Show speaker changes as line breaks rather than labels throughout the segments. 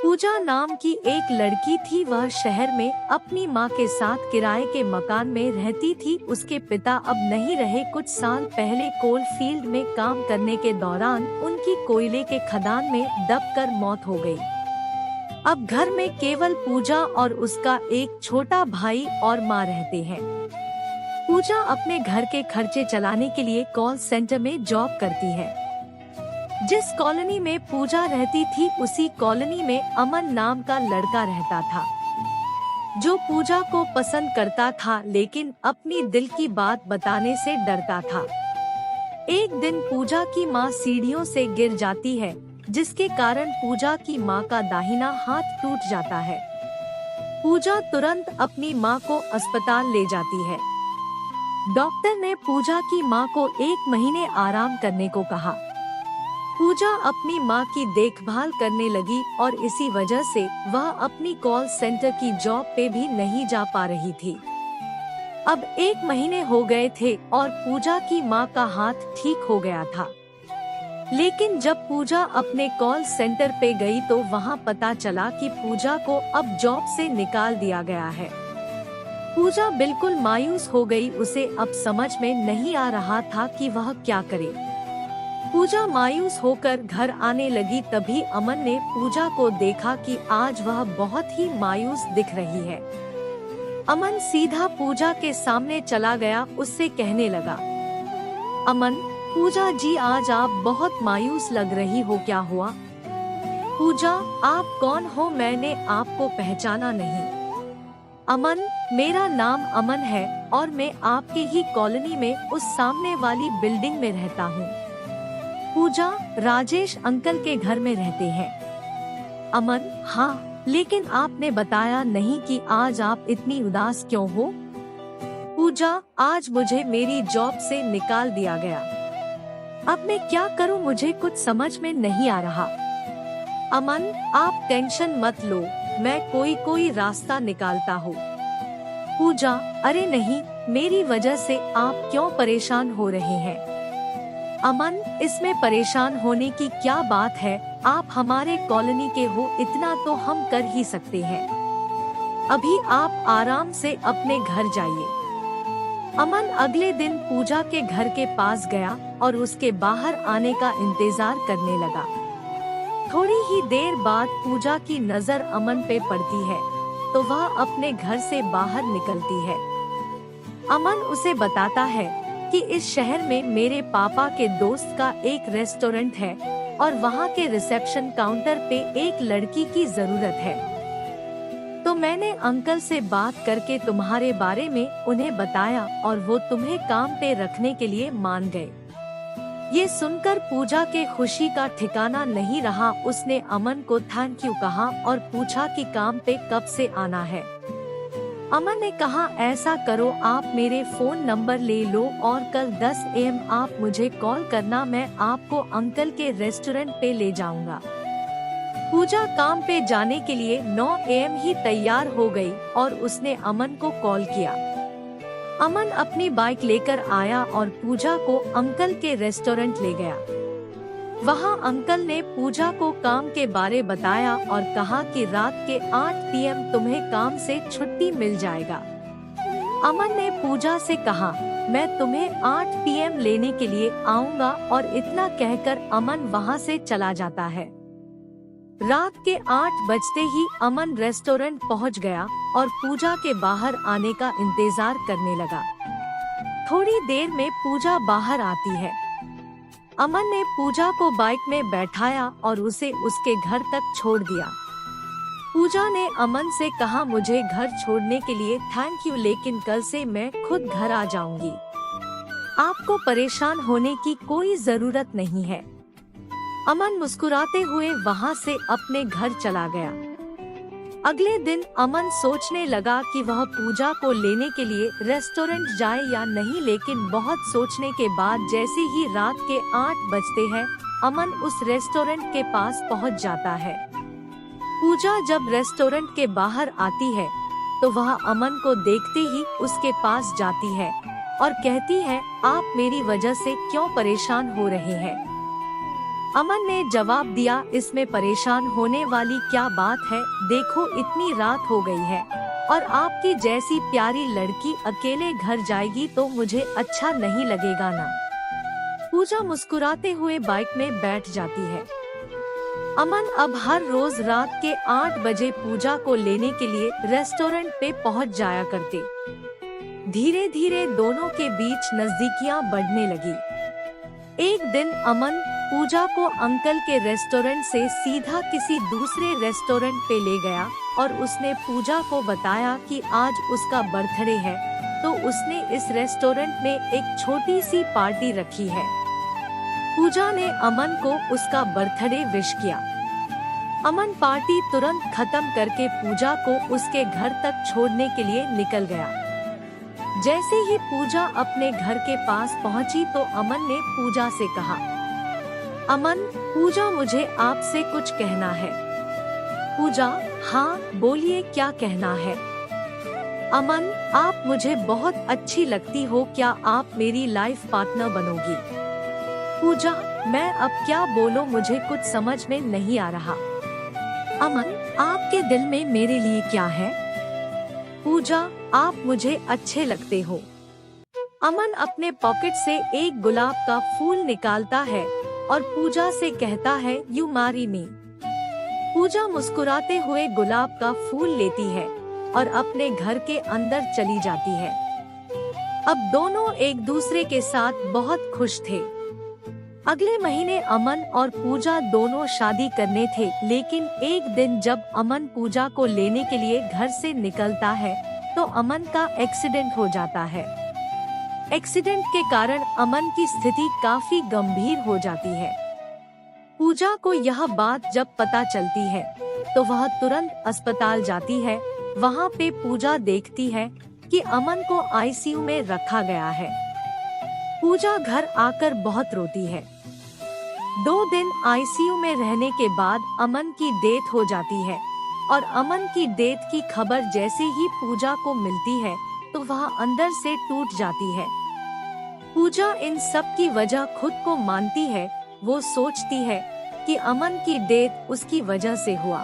पूजा नाम की एक लड़की थी। वह शहर में अपनी माँ के साथ किराए के मकान में रहती थी। उसके पिता अब नहीं रहे। कुछ साल पहले कोल फील्ड में काम करने के दौरान उनकी कोयले के खदान में दबकर मौत हो गई। अब घर में केवल पूजा और उसका एक छोटा भाई और माँ रहते हैं। पूजा अपने घर के खर्चे चलाने के लिए कॉल सेंटर में जॉब करती है। जिस कॉलोनी में पूजा रहती थी उसी कॉलोनी में अमन नाम का लड़का रहता था, जो पूजा को पसंद करता था लेकिन अपनी दिल की बात बताने से डरता था। एक दिन पूजा की माँ सीढ़ियों से गिर जाती है, जिसके कारण पूजा की माँ का दाहिना हाथ टूट जाता है। पूजा तुरंत अपनी माँ को अस्पताल ले जाती है। डॉक्टर ने पूजा की माँ को 1 महीने आराम करने को कहा। पूजा अपनी माँ की देखभाल करने लगी और इसी वजह से वह अपनी कॉल सेंटर की जॉब पे भी नहीं जा पा रही थी। अब 1 महीने हो गए थे और पूजा की माँ का हाथ ठीक हो गया था। लेकिन जब पूजा अपने कॉल सेंटर पे गई तो वहाँ पता चला कि पूजा को अब जॉब से निकाल दिया गया है। पूजा बिल्कुल मायूस हो गई। उसे अब समझ में नहीं आ रहा था कि वह क्या करे। पूजा मायूस होकर घर आने लगी। तभी अमन ने पूजा को देखा कि आज वह बहुत ही मायूस दिख रही है। अमन सीधा पूजा के सामने चला गया। उससे कहने लगा, अमन, पूजा जी आज आप बहुत मायूस लग रही हो, क्या हुआ? पूजा, आप कौन हो? मैंने आपको पहचाना नहीं। अमन, मेरा नाम अमन है और मैं आपके ही कॉलोनी में उस सामने वाली बिल्डिंग में रहता हूँ। पूजा, राजेश अंकल के घर में रहते हैं। अमन, हाँ, लेकिन आपने बताया नहीं कि आज आप इतनी उदास क्यों हो? पूजा, आज मुझे मेरी जॉब से निकाल दिया गया। अब मैं क्या करूं, मुझे कुछ समझ में नहीं आ रहा। अमन, आप टेंशन मत लो, मैं कोई रास्ता निकालता हूँ। पूजा, अरे नहीं, मेरी वजह से आप क्यों परेशान हो रहे हैं? अमन, इसमें परेशान होने की क्या बात है? आप हमारे कॉलोनी के हो, इतना तो हम कर ही सकते हैं। अभी आप आराम से अपने घर जाइए। अमन अगले दिन पूजा के घर के पास गया और उसके बाहर आने का इंतजार करने लगा। थोड़ी ही देर बाद पूजा की नजर अमन पे पड़ती है तो वह अपने घर से बाहर निकलती है। अमन उसे बताता है कि इस शहर में मेरे पापा के दोस्त का एक रेस्टोरेंट है और वहाँ के रिसेप्शन काउंटर पे एक लड़की की जरूरत है। तो मैंने अंकल से बात करके तुम्हारे बारे में उन्हें बताया और वो तुम्हें काम पे रखने के लिए मान गए। ये सुनकर पूजा के खुशी का ठिकाना नहीं रहा। उसने अमन को थैंक यू कहा और पूछा कि काम पे कब से आना है। अमन ने कहा, ऐसा करो, आप मेरे फोन नंबर ले लो और कल 10 AM आप मुझे कॉल करना, मैं आपको अंकल के रेस्टोरेंट पे ले जाऊंगा। पूजा काम पे जाने के लिए 9 AM ही तैयार हो गई और उसने अमन को कॉल किया। अमन अपनी बाइक लेकर आया और पूजा को अंकल के रेस्टोरेंट ले गया। वहाँ अंकल ने पूजा को काम के बारे बताया और कहा कि रात के 8 PM तुम्हें काम से छुट्टी मिल जाएगा। अमन ने पूजा से कहा, मैं तुम्हें 8 PM लेने के लिए आऊँगा और इतना कहकर अमन वहाँ से चला जाता है। रात के 8 बजते ही अमन रेस्टोरेंट पहुँच गया और पूजा के बाहर आने का इंतजार करने लगा। थोड़ी देर में पूजा बाहर आती है। अमन ने पूजा को बाइक में बैठाया और उसे उसके घर तक छोड़ दिया। पूजा ने अमन से कहा, मुझे घर छोड़ने के लिए थैंक यू, लेकिन कल से मैं खुद घर आ जाऊंगी। आपको परेशान होने की कोई जरूरत नहीं है। अमन मुस्कुराते हुए वहाँ से अपने घर चला गया। अगले दिन अमन सोचने लगा कि वह पूजा को लेने के लिए रेस्टोरेंट जाए या नहीं, लेकिन बहुत सोचने के बाद जैसे ही रात के 8 बजते हैं, अमन उस रेस्टोरेंट के पास पहुंच जाता है। पूजा जब रेस्टोरेंट के बाहर आती है तो वह अमन को देखते ही उसके पास जाती है और कहती है, आप मेरी वजह से क्यों परेशान हो रहे हैं? अमन ने जवाब दिया, इसमें परेशान होने वाली क्या बात है, देखो इतनी रात हो गई है और आपकी जैसी प्यारी लड़की अकेले घर जाएगी तो मुझे अच्छा नहीं लगेगा ना। पूजा मुस्कुराते हुए बाइक में बैठ जाती है। अमन अब हर रोज रात के 8 बजे पूजा को लेने के लिए रेस्टोरेंट पे पहुंच जाया करते। धीरे धीरे दोनों के बीच नजदीकियां बढ़ने लगी। एक दिन अमन पूजा को अंकल के रेस्टोरेंट से सीधा किसी दूसरे रेस्टोरेंट पे ले गया और उसने पूजा को बताया कि आज उसका बर्थडे है, तो उसने इस रेस्टोरेंट में एक छोटी सी पार्टी रखी है। पूजा ने अमन को उसका बर्थडे विश किया। अमन पार्टी तुरंत खत्म करके पूजा को उसके घर तक छोड़ने के लिए निकल गया। जैसे ही पूजा अपने घर के पास पहुंची तो अमन ने पूजा से कहा, अमन, पूजा मुझे आपसे कुछ कहना है। पूजा, हाँ बोलिए क्या कहना है। अमन, आप मुझे बहुत अच्छी लगती हो, क्या आप मेरी लाइफ पार्टनर बनोगी। पूजा, मैं अब क्या बोलूं, मुझे कुछ समझ में नहीं आ रहा। अमन, आपके दिल में मेरे लिए क्या है। पूजा, आप मुझे अच्छे लगते हो। अमन अपने पॉकेट से एक गुलाब का फूल निकालता है और पूजा से कहता है, यू मैरी मी। पूजा मुस्कुराते हुए गुलाब का फूल लेती है और अपने घर के अंदर चली जाती है। अब दोनों एक दूसरे के साथ बहुत खुश थे। अगले महीने अमन और पूजा दोनों शादी करने थे, लेकिन एक दिन जब अमन पूजा को लेने के लिए घर से निकलता है तो अमन का एक्सीडेंट हो जाता है। एक्सीडेंट के कारण अमन की स्थिति काफी गंभीर हो जाती है। पूजा को यह बात जब पता चलती है तो वह तुरंत अस्पताल जाती है। वहाँ पे पूजा देखती है कि अमन को आईसीयू में रखा गया है। पूजा घर आकर बहुत रोती है। 2 दिन आईसीयू में रहने के बाद अमन की डेथ हो जाती है और अमन की डेथ की खबर जैसे ही पूजा को मिलती है तो वह अंदर से टूट जाती है। पूजा इन सब की वजह खुद को मानती है। वो सोचती है कि अमन की डेथ उसकी वजह से हुआ।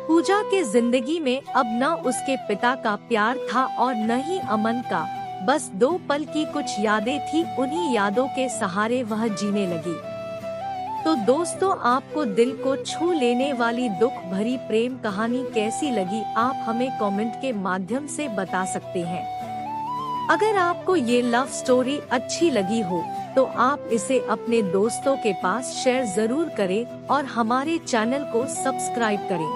पूजा के जिंदगी में अब न उसके पिता का प्यार था और न ही अमन का, बस 2 पल की कुछ यादें थी। उन्हीं यादों के सहारे वह जीने लगी। तो दोस्तों, आपको दिल को छू लेने वाली दुख भरी प्रेम कहानी कैसी लगी, आप हमें कमेंट के माध्यम से बता सकते हैं। अगर आपको ये लव स्टोरी अच्छी लगी हो तो आप इसे अपने दोस्तों के पास शेयर जरूर करें और हमारे चैनल को सब्सक्राइब करें।